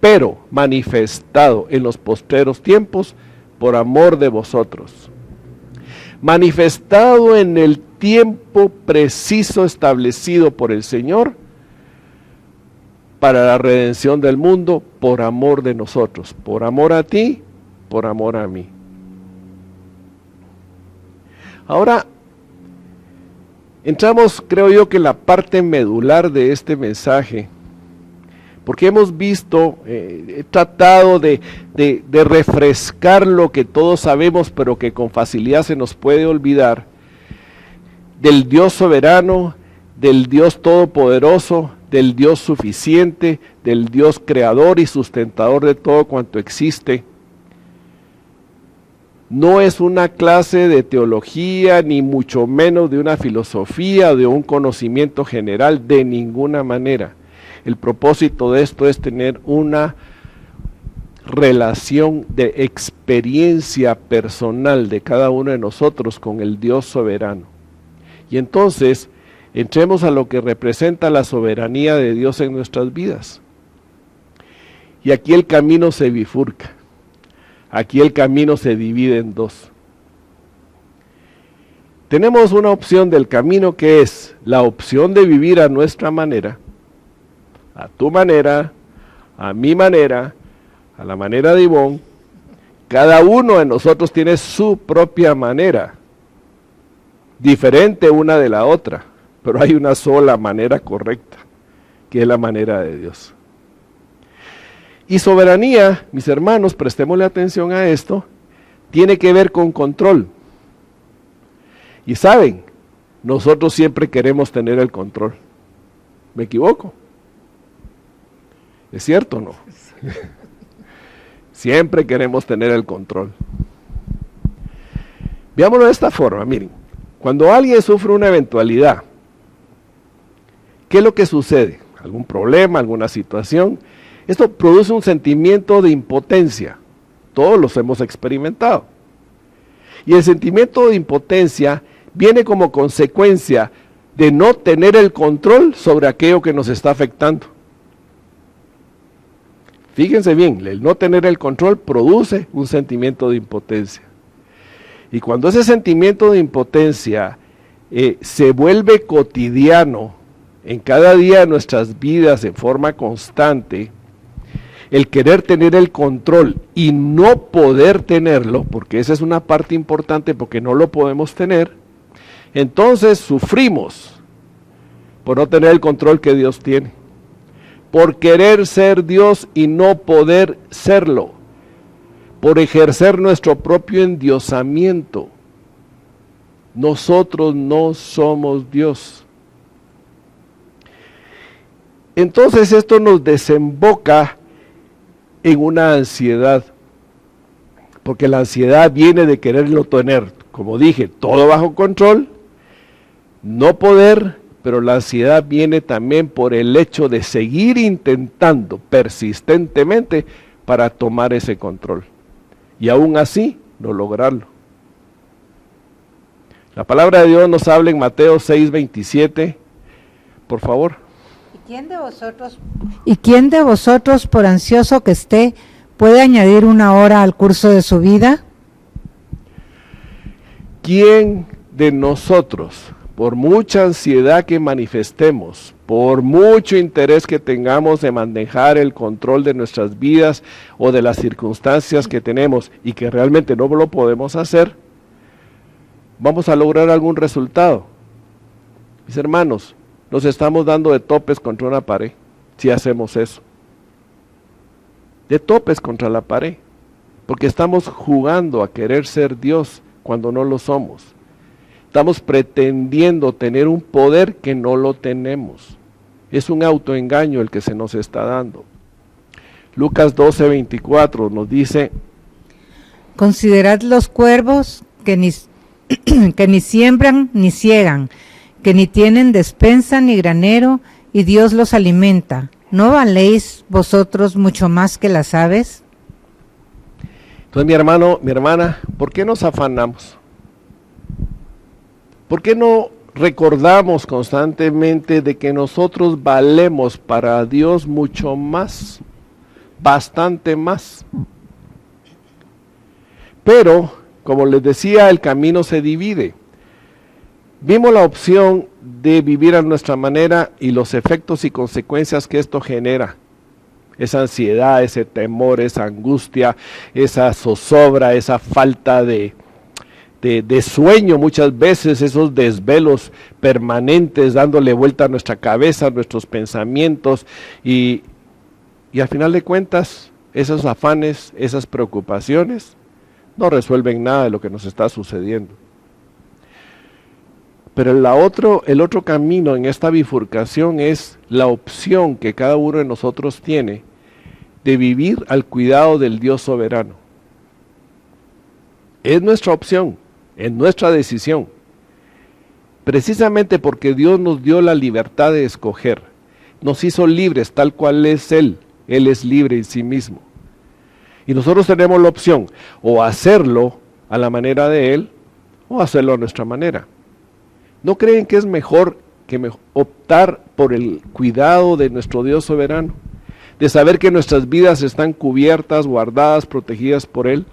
pero manifestado en los postreros tiempos por amor de vosotros. Manifestado en el tiempo preciso establecido por el Señor, para la redención del mundo, por amor de nosotros, por amor a ti, por amor a mí. Ahora, entramos, creo yo, que en la parte medular de este mensaje, porque hemos visto, he tratado de refrescar lo que todos sabemos, pero que con facilidad se nos puede olvidar, del Dios soberano, del Dios todopoderoso, del Dios suficiente, del Dios creador y sustentador de todo cuanto existe. No es una clase de teología, ni mucho menos de una filosofía, de un conocimiento general, de ninguna manera. El propósito de esto es tener una relación de experiencia personal de cada uno de nosotros con el Dios soberano. Y entonces, entremos a lo que representa la soberanía de Dios en nuestras vidas. Y aquí el camino se bifurca. Aquí el camino se divide en dos. Tenemos una opción del camino que es la opción de vivir a nuestra manera, a tu manera, a mi manera, a la manera de Ivonne. Cada uno de nosotros tiene su propia manera, diferente una de la otra, pero hay una sola manera correcta, que es la manera de Dios. Y soberanía, mis hermanos, prestémosle atención a esto, tiene que ver con control. Y saben, nosotros siempre queremos tener el control. ¿Me equivoco? ¿Es cierto o no? Siempre queremos tener el control. Veámoslo de esta forma, miren. Cuando alguien sufre una eventualidad, ¿qué es lo que sucede? ¿Algún problema, alguna situación? Esto produce un sentimiento de impotencia. Todos los hemos experimentado. Y el sentimiento de impotencia viene como consecuencia de no tener el control sobre aquello que nos está afectando. Fíjense bien, el no tener el control produce un sentimiento de impotencia. Y cuando ese sentimiento de impotencia se vuelve cotidiano en cada día de nuestras vidas en forma constante, el querer tener el control y no poder tenerlo, porque esa es una parte importante porque no lo podemos tener, entonces sufrimos por no tener el control que Dios tiene, por querer ser Dios y no poder serlo, por ejercer nuestro propio endiosamiento. Nosotros no somos Dios. Entonces esto nos desemboca en una ansiedad, porque la ansiedad viene de quererlo tener, como dije, todo bajo control, no poder, pero la ansiedad viene también por el hecho de seguir intentando persistentemente para tomar ese control, y aún así no lograrlo. La palabra de Dios nos habla en Mateo 6:27, por favor. ¿Y quién de vosotros, por ansioso que esté, puede añadir una hora al curso de su vida? ¿Quién de nosotros, por mucha ansiedad que manifestemos, por mucho interés que tengamos de manejar el control de nuestras vidas o de las circunstancias que tenemos y que realmente no lo podemos hacer, vamos a lograr algún resultado? Mis hermanos, nos estamos dando de topes contra una pared si hacemos eso. De topes contra la pared, porque estamos jugando a querer ser Dios cuando no lo somos. Estamos pretendiendo tener un poder que no lo tenemos. Es un autoengaño el que se nos está dando. Lucas 12:24 nos dice: considerad los cuervos que ni siembran ni ciegan, que ni tienen despensa ni granero, y Dios los alimenta. ¿No valéis vosotros mucho más que las aves? Entonces, mi hermano, mi hermana, ¿por qué nos afanamos? ¿Por qué no recordamos constantemente de que nosotros valemos para Dios mucho más, bastante más? Pero, como les decía, el camino se divide. Vimos la opción de vivir a nuestra manera y los efectos y consecuencias que esto genera. Esa ansiedad, ese temor, esa angustia, esa zozobra, esa falta de sueño muchas veces, esos desvelos permanentes dándole vuelta a nuestra cabeza, a nuestros pensamientos y al final de cuentas esos afanes, esas preocupaciones no resuelven nada de lo que nos está sucediendo. Pero el otro camino en esta bifurcación es la opción que cada uno de nosotros tiene de vivir al cuidado del Dios soberano. Es nuestra opción, es nuestra decisión. Precisamente porque Dios nos dio la libertad de escoger, nos hizo libres tal cual es Él es libre en sí mismo. Y nosotros tenemos la opción, o hacerlo a la manera de Él, o hacerlo a nuestra manera. ¿No creen que es mejor optar por el cuidado de nuestro Dios soberano? De saber que nuestras vidas están cubiertas, guardadas, protegidas por Él.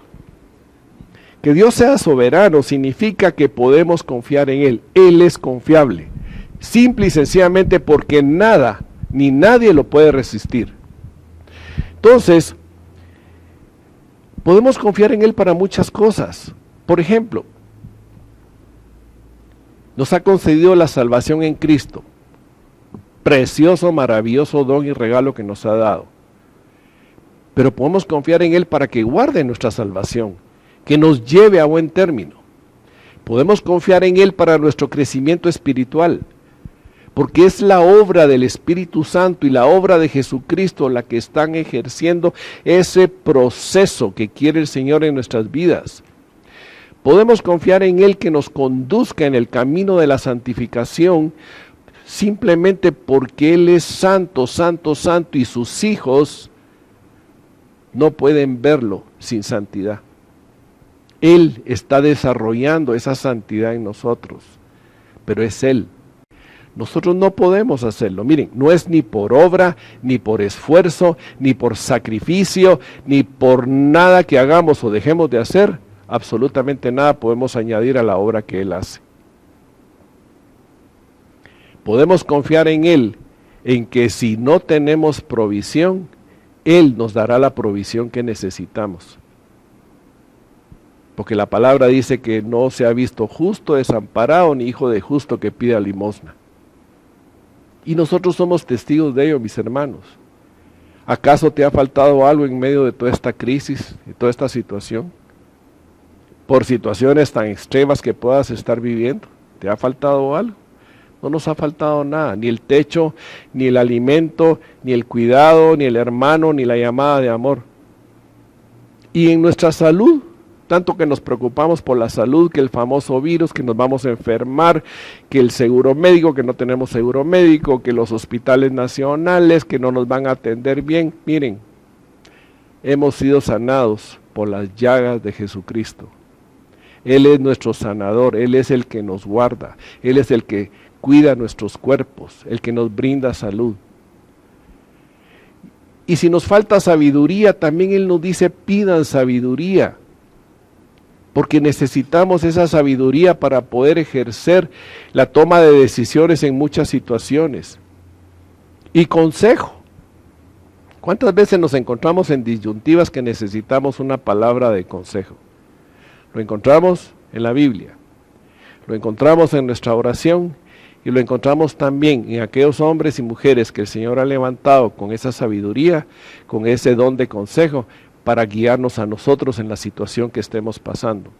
Que Dios sea soberano significa que podemos confiar en Él. Él es confiable. Simple y sencillamente porque nada, ni nadie lo puede resistir. Entonces, podemos confiar en Él para muchas cosas. Por ejemplo, nos ha concedido la salvación en Cristo. Precioso, maravilloso don y regalo que nos ha dado. Pero podemos confiar en Él para que guarde nuestra salvación, que nos lleve a buen término. Podemos confiar en Él para nuestro crecimiento espiritual, porque es la obra del Espíritu Santo y la obra de Jesucristo la que están ejerciendo ese proceso que quiere el Señor en nuestras vidas. Podemos confiar en Él que nos conduzca en el camino de la santificación, simplemente porque Él es santo, santo, santo, y sus hijos no pueden verlo sin santidad. Él está desarrollando esa santidad en nosotros, pero es Él. Nosotros no podemos hacerlo. Miren, no es ni por obra, ni por esfuerzo, ni por sacrificio, ni por nada que hagamos o dejemos de hacer. Absolutamente nada podemos añadir a la obra que Él hace. Podemos confiar en Él, en que si no tenemos provisión, Él nos dará la provisión que necesitamos. Porque la palabra dice que no se ha visto justo desamparado, ni hijo de justo que pida limosna. Y nosotros somos testigos de ello, mis hermanos. ¿Acaso te ha faltado algo en medio de toda esta crisis, de toda esta situación? Por situaciones tan extremas que puedas estar viviendo, ¿te ha faltado algo? No nos ha faltado nada, ni el techo, ni el alimento, ni el cuidado, ni el hermano, ni la llamada de amor. Y en nuestra salud, tanto que nos preocupamos por la salud, que el famoso virus, que nos vamos a enfermar, que el seguro médico, que no tenemos seguro médico, que los hospitales nacionales, que no nos van a atender bien. Miren, hemos sido sanados por las llagas de Jesucristo. Él es nuestro sanador, Él es el que nos guarda, Él es el que cuida nuestros cuerpos, el que nos brinda salud. Y si nos falta sabiduría, también Él nos dice, pidan sabiduría, porque necesitamos esa sabiduría para poder ejercer la toma de decisiones en muchas situaciones. Y consejo. ¿Cuántas veces nos encontramos en disyuntivas que necesitamos una palabra de consejo? Lo encontramos en la Biblia, lo encontramos en nuestra oración y lo encontramos también en aquellos hombres y mujeres que el Señor ha levantado con esa sabiduría, con ese don de consejo, para guiarnos a nosotros en la situación que estemos pasando.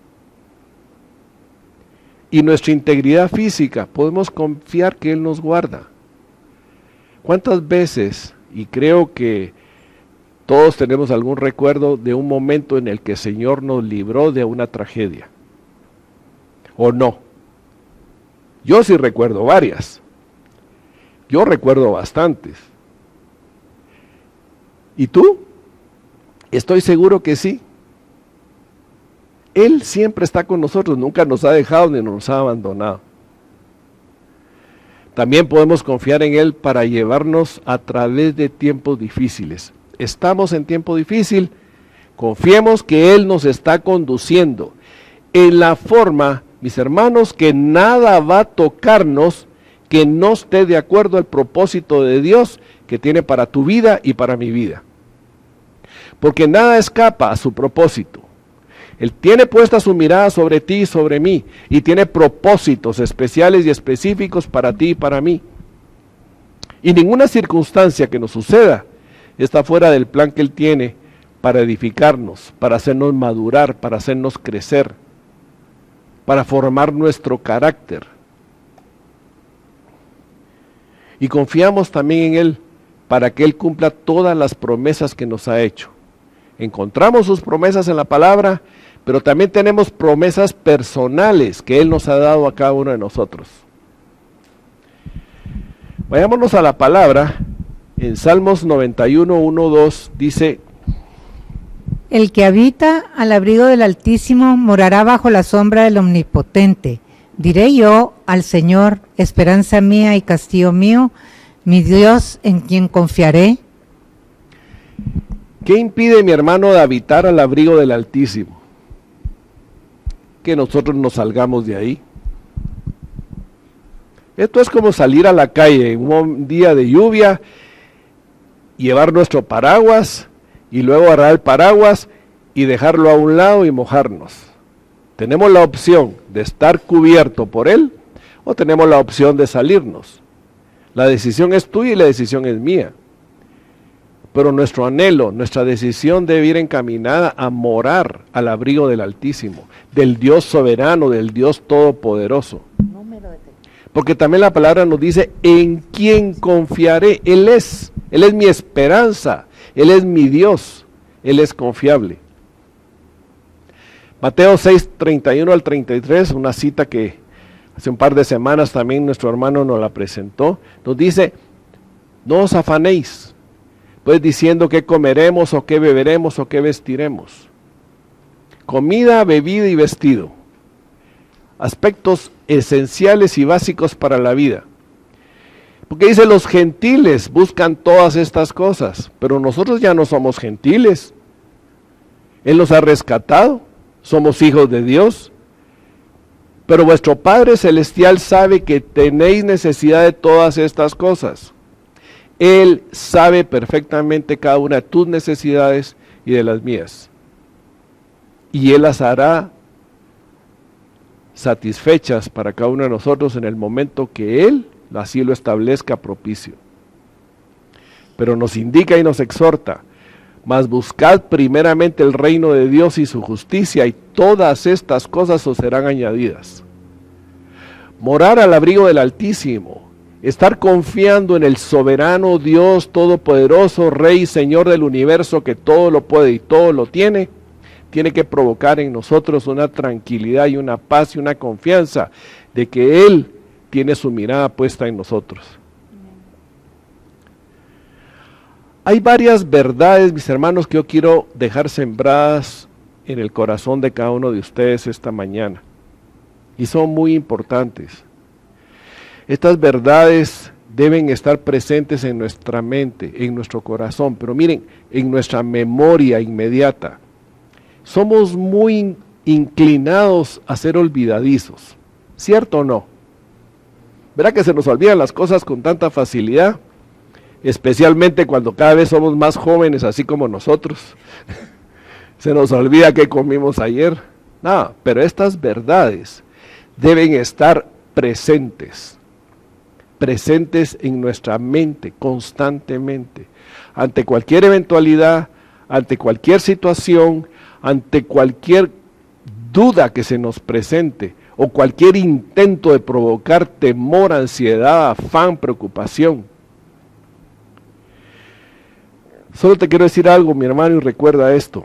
Y nuestra integridad física, podemos confiar que Él nos guarda. ¿Cuántas veces, y creo que todos tenemos algún recuerdo de un momento en el que el Señor nos libró de una tragedia? ¿O no? Yo sí recuerdo varias. Yo recuerdo bastantes. ¿Y tú? Estoy seguro que sí. Él siempre está con nosotros, nunca nos ha dejado ni nos ha abandonado. También podemos confiar en Él para llevarnos a través de tiempos difíciles. Estamos en tiempo difícil, confiemos que Él nos está conduciendo en la forma, mis hermanos, que nada va a tocarnos que no esté de acuerdo al propósito de Dios que tiene para tu vida y para mi vida. Porque nada escapa a su propósito. Él tiene puesta su mirada sobre ti y sobre mí, y tiene propósitos especiales y específicos para ti y para mí. Y ninguna circunstancia que nos suceda está fuera del plan que Él tiene para edificarnos, para hacernos madurar, para hacernos crecer, para formar nuestro carácter. Y confiamos también en Él para que Él cumpla todas las promesas que nos ha hecho. Encontramos sus promesas en la palabra, pero también tenemos promesas personales que Él nos ha dado a cada uno de nosotros. Vayámonos a la palabra. En Salmos 91, 1, 2 dice: El que habita al abrigo del Altísimo morará bajo la sombra del Omnipotente. Diré yo al Señor, esperanza mía y castillo mío, mi Dios en quien confiaré. ¿Qué impide, mi hermano, de habitar al abrigo del Altísimo? Que nosotros nos salgamos de ahí. Esto es como salir a la calle en un día de lluvia, llevar nuestro paraguas y luego agarrar el paraguas y dejarlo a un lado y mojarnos. Tenemos la opción de estar cubierto por él o tenemos la opción de salirnos. La decisión es tuya y la decisión es mía. Pero nuestro anhelo, nuestra decisión debe ir encaminada a morar al abrigo del Altísimo, del Dios soberano, del Dios todopoderoso. Porque también la palabra nos dice, en quién confiaré. Él es mi esperanza, Él es mi Dios, Él es confiable. Mateo 6, 31 al 33, una cita que hace un par de semanas también nuestro hermano nos la presentó, nos dice, no os afanéis, pues diciendo qué comeremos o qué beberemos o qué vestiremos. Comida, bebida y vestido. Aspectos esenciales y básicos para la vida. Porque dice, los gentiles buscan todas estas cosas, pero nosotros ya no somos gentiles. Él nos ha rescatado, somos hijos de Dios. Pero vuestro Padre Celestial sabe que tenéis necesidad de todas estas cosas. Él sabe perfectamente cada una de tus necesidades y de las mías. Y Él las hará satisfechas para cada uno de nosotros en el momento que Él así lo establezca propicio. Pero nos indica y nos exhorta: mas buscad primeramente el reino de Dios y su justicia, y todas estas cosas os serán añadidas. Morar al abrigo del Altísimo, estar confiando en el soberano Dios todopoderoso, Rey y Señor del universo, que todo lo puede y todo lo tiene que provocar en nosotros una tranquilidad y una paz y una confianza de que Él tiene su mirada puesta en nosotros. Hay varias verdades, mis hermanos, que yo quiero dejar sembradas en el corazón de cada uno de ustedes esta mañana, y son muy importantes. Estas verdades deben estar presentes en nuestra mente, en nuestro corazón, pero miren, en nuestra memoria inmediata. Somos muy inclinados a ser olvidadizos, ¿cierto o no? ¿Verdad que se nos olvidan las cosas con tanta facilidad? Especialmente cuando cada vez somos más jóvenes, así como nosotros. Se nos olvida qué comimos ayer. No, pero estas verdades deben estar presentes en nuestra mente constantemente, ante cualquier eventualidad, ante cualquier situación, ante cualquier duda que se nos presente, o cualquier intento de provocar temor, ansiedad, afán, preocupación. Solo te quiero decir algo, mi hermano, y recuerda esto: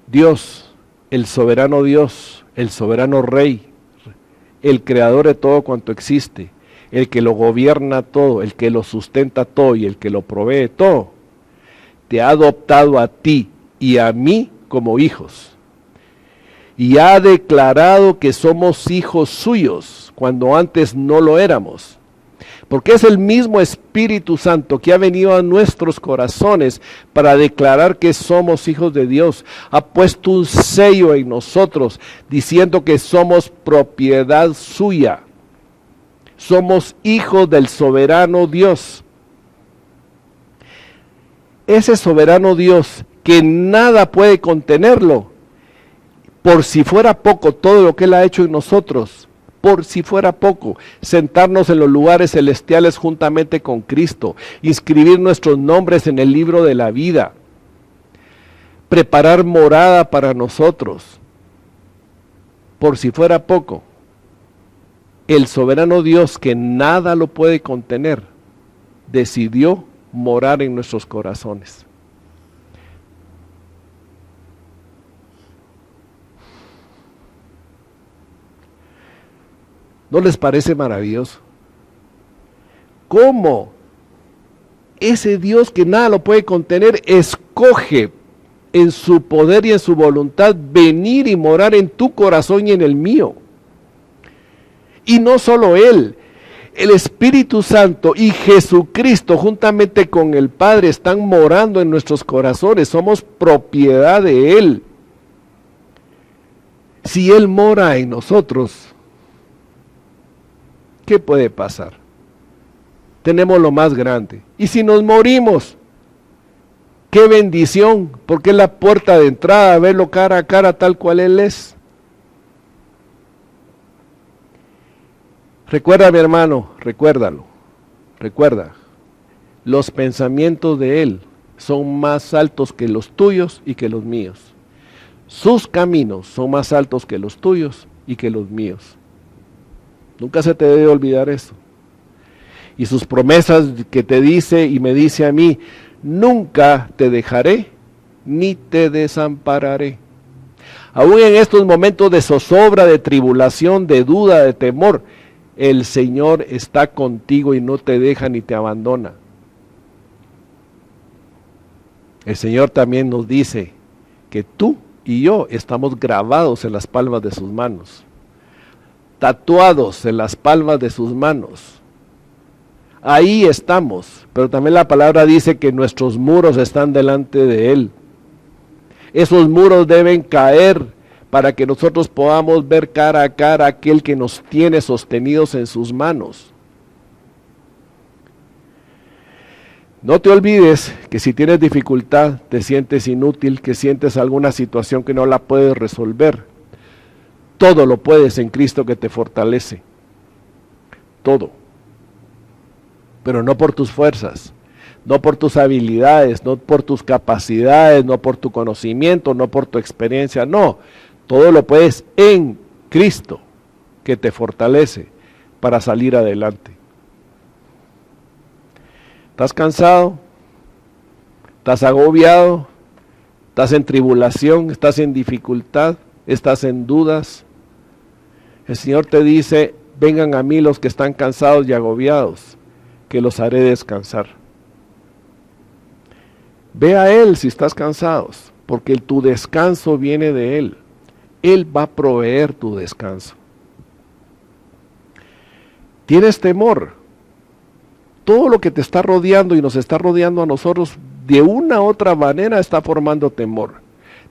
Dios, el soberano Rey, el creador de todo cuanto existe, el que lo gobierna todo, el que lo sustenta todo y el que lo provee todo, te ha adoptado a ti y a mí como hijos, y ha declarado que somos hijos suyos cuando antes no lo éramos, porque es el mismo Espíritu Santo que ha venido a nuestros corazones para declarar que somos hijos de Dios. Ha puesto un sello en nosotros diciendo que somos propiedad suya. Somos hijos del soberano Dios. Ese soberano Dios, que nada puede contenerlo, por si fuera poco todo lo que Él ha hecho en nosotros, por si fuera poco, sentarnos en los lugares celestiales juntamente con Cristo, inscribir nuestros nombres en el libro de la vida, preparar morada para nosotros, por si fuera poco, el soberano Dios, que nada lo puede contener, decidió morar en nuestros corazones. ¿No les parece maravilloso? ¿Cómo ese Dios que nada lo puede contener escoge en su poder y en su voluntad venir y morar en tu corazón y en el mío? Y no solo Él, el Espíritu Santo y Jesucristo juntamente con el Padre están morando en nuestros corazones. Somos propiedad de Él. Si Él mora en nosotros, ¿qué puede pasar? Tenemos lo más grande. Y si nos morimos, qué bendición, porque es la puerta de entrada a verlo cara a cara tal cual Él es. Recuerda, mi hermano, recuérdalo, recuerda, los pensamientos de Él son más altos que los tuyos y que los míos. Sus caminos son más altos que los tuyos y que los míos. Nunca se te debe olvidar eso. Y sus promesas que te dice y me dice a mí: nunca te dejaré ni te desampararé. Aún en estos momentos de zozobra, de tribulación, de duda, de temor, el Señor está contigo y no te deja ni te abandona. El Señor también nos dice que tú y yo estamos grabados en las palmas de sus manos, tatuados en las palmas de sus manos. Ahí estamos, pero también la palabra dice que nuestros muros están delante de Él. Esos muros deben caer para que nosotros podamos ver cara a cara a aquel que nos tiene sostenidos en sus manos. No te olvides que si tienes dificultad, te sientes inútil, que sientes alguna situación que no la puedes resolver, todo lo puedes en Cristo que te fortalece. Todo. Pero no por tus fuerzas, no por tus habilidades, no por tus capacidades, no por tu conocimiento, no por tu experiencia, no. Todo lo puedes en Cristo que te fortalece para salir adelante. ¿Estás cansado? ¿Estás agobiado? ¿Estás en tribulación? ¿Estás en dificultad? ¿Estás en dudas? El Señor te dice, vengan a mí los que están cansados y agobiados, que los haré descansar. Ve a Él si estás cansados, porque tu descanso viene de Él. Él va a proveer tu descanso. ¿Tienes temor? Todo lo que te está rodeando y nos está rodeando a nosotros, de una u otra manera está formando temor.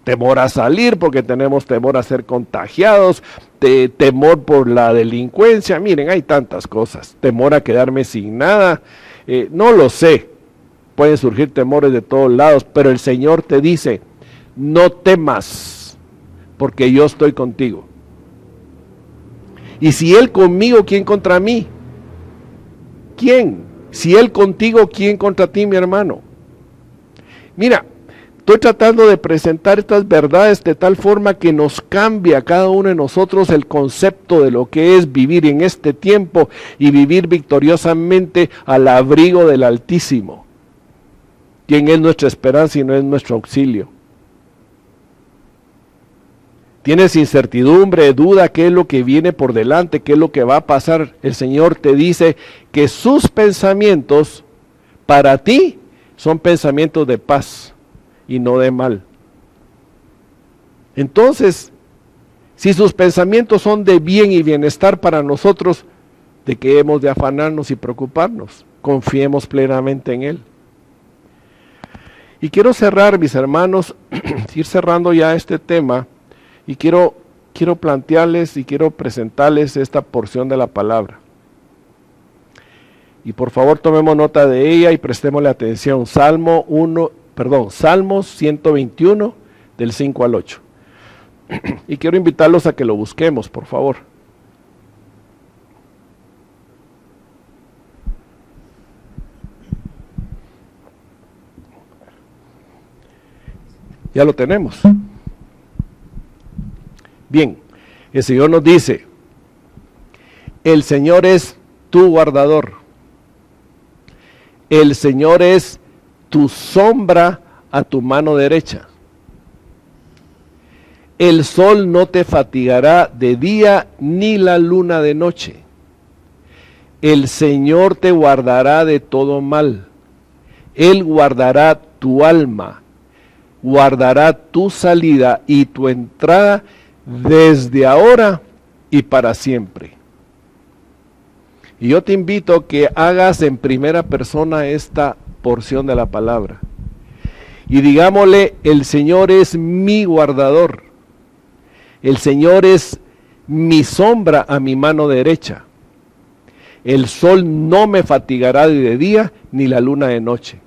Temor a salir porque tenemos temor a ser contagiados, temor por la delincuencia, miren, hay tantas cosas. Temor a quedarme sin nada, no lo sé. Pueden surgir temores de todos lados, pero el Señor te dice, no temas, porque yo estoy contigo. Y si Él conmigo, ¿quién contra mí? ¿Quién? Si Él contigo, ¿quién contra ti, mi hermano? Mira, estoy tratando de presentar estas verdades de tal forma que nos cambie a cada uno de nosotros el concepto de lo que es vivir en este tiempo y vivir victoriosamente al abrigo del Altísimo, quien es nuestra esperanza y no es nuestro auxilio. Tienes incertidumbre, duda, qué es lo que viene por delante, qué es lo que va a pasar. El Señor te dice que sus pensamientos para ti son pensamientos de paz y no de mal. Entonces, si sus pensamientos son de bien y bienestar para nosotros, ¿de qué hemos de afanarnos y preocuparnos? Confiemos plenamente en Él. Y quiero cerrar, mis hermanos, ir cerrando ya este tema. Y quiero plantearles y quiero presentarles esta porción de la palabra. Y por favor tomemos nota de ella y prestémosle atención. Salmos 121, del 5 al 8. Y quiero invitarlos a que lo busquemos, por favor. Ya lo tenemos. Bien, el Señor nos dice, el Señor es tu guardador, el Señor es tu sombra a tu mano derecha, el sol no te fatigará de día ni la luna de noche, el Señor te guardará de todo mal, Él guardará tu alma, guardará tu salida y tu entrada desde ahora y para siempre. Y yo te invito a que hagas en primera persona esta porción de la palabra. Y digámosle, el Señor es mi guardador. El Señor es mi sombra a mi mano derecha. El sol no me fatigará de día, ni la luna de noche.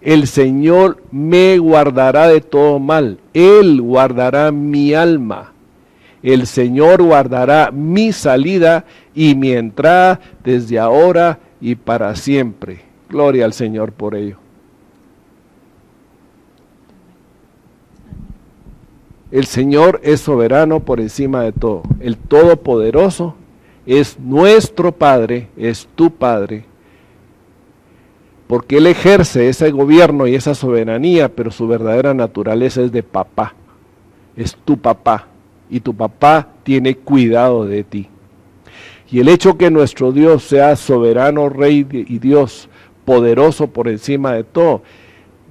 El Señor me guardará de todo mal. Él guardará mi alma. El Señor guardará mi salida y mi entrada desde ahora y para siempre. Gloria al Señor por ello. El Señor es soberano por encima de todo. El Todopoderoso es nuestro Padre, es tu Padre. Porque Él ejerce ese gobierno y esa soberanía, pero su verdadera naturaleza es de papá. Es tu papá. Y tu papá tiene cuidado de ti. Y el hecho que nuestro Dios sea soberano, Rey y Dios, poderoso por encima de todo,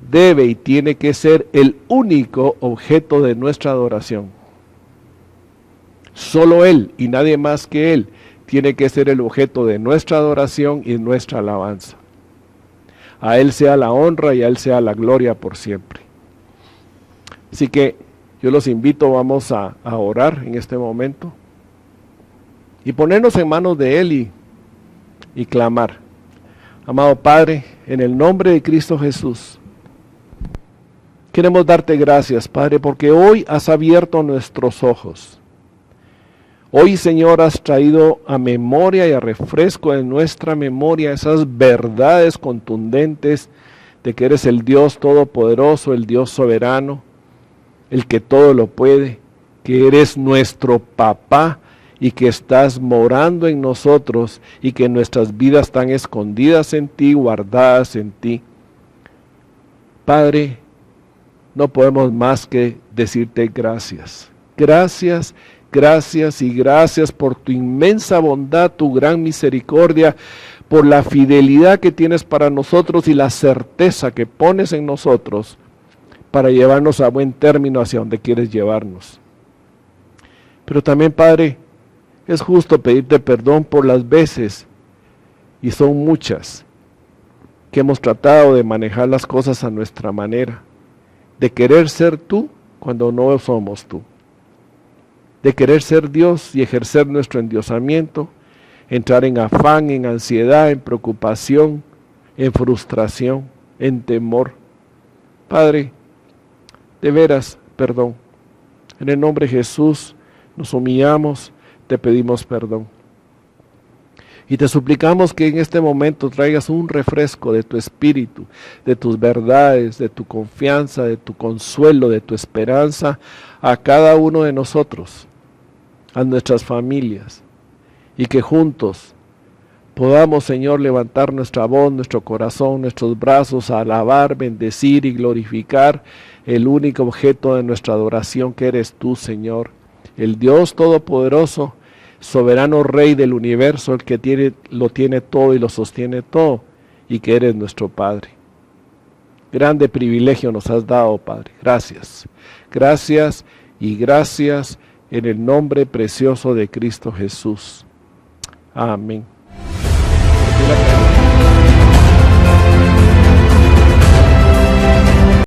debe y tiene que ser el único objeto de nuestra adoración. Solo Él y nadie más que Él tiene que ser el objeto de nuestra adoración y nuestra alabanza. A Él sea la honra y a Él sea la gloria por siempre. Así que yo los invito, vamos a orar en este momento y ponernos en manos de Él y clamar. Amado Padre, en el nombre de Cristo Jesús, queremos darte gracias, Padre, porque hoy has abierto nuestros ojos. Hoy, Señor, has traído a memoria y a refresco en nuestra memoria esas verdades contundentes de que eres el Dios todopoderoso, el Dios soberano, el que todo lo puede, que eres nuestro papá y que estás morando en nosotros y que nuestras vidas están escondidas en ti, guardadas en ti. Padre, no podemos más que decirte gracias. Gracias, gracias y gracias por tu inmensa bondad, tu gran misericordia, por la fidelidad que tienes para nosotros y la certeza que pones en nosotros para llevarnos a buen término hacia donde quieres llevarnos. Pero también, Padre, es justo pedirte perdón por las veces, y son muchas, que hemos tratado de manejar las cosas a nuestra manera, de querer ser tú cuando no somos tú, de querer ser Dios y ejercer nuestro endiosamiento, entrar en afán, en ansiedad, en preocupación, en frustración, en temor. Padre, de veras, perdón. En el nombre de Jesús nos humillamos, te pedimos perdón. Y te suplicamos que en este momento traigas un refresco de tu espíritu, de tus verdades, de tu confianza, de tu consuelo, de tu esperanza a cada uno de nosotros, a nuestras familias, y que juntos podamos, Señor, levantar nuestra voz, nuestro corazón, nuestros brazos a alabar, bendecir y glorificar el único objeto de nuestra adoración que eres tú, Señor, el Dios Todopoderoso, soberano Rey del universo, el que lo tiene todo y lo sostiene todo, y que eres nuestro Padre. Grande privilegio nos has dado, Padre. Gracias. Gracias y gracias en el nombre precioso de Cristo Jesús. Amén.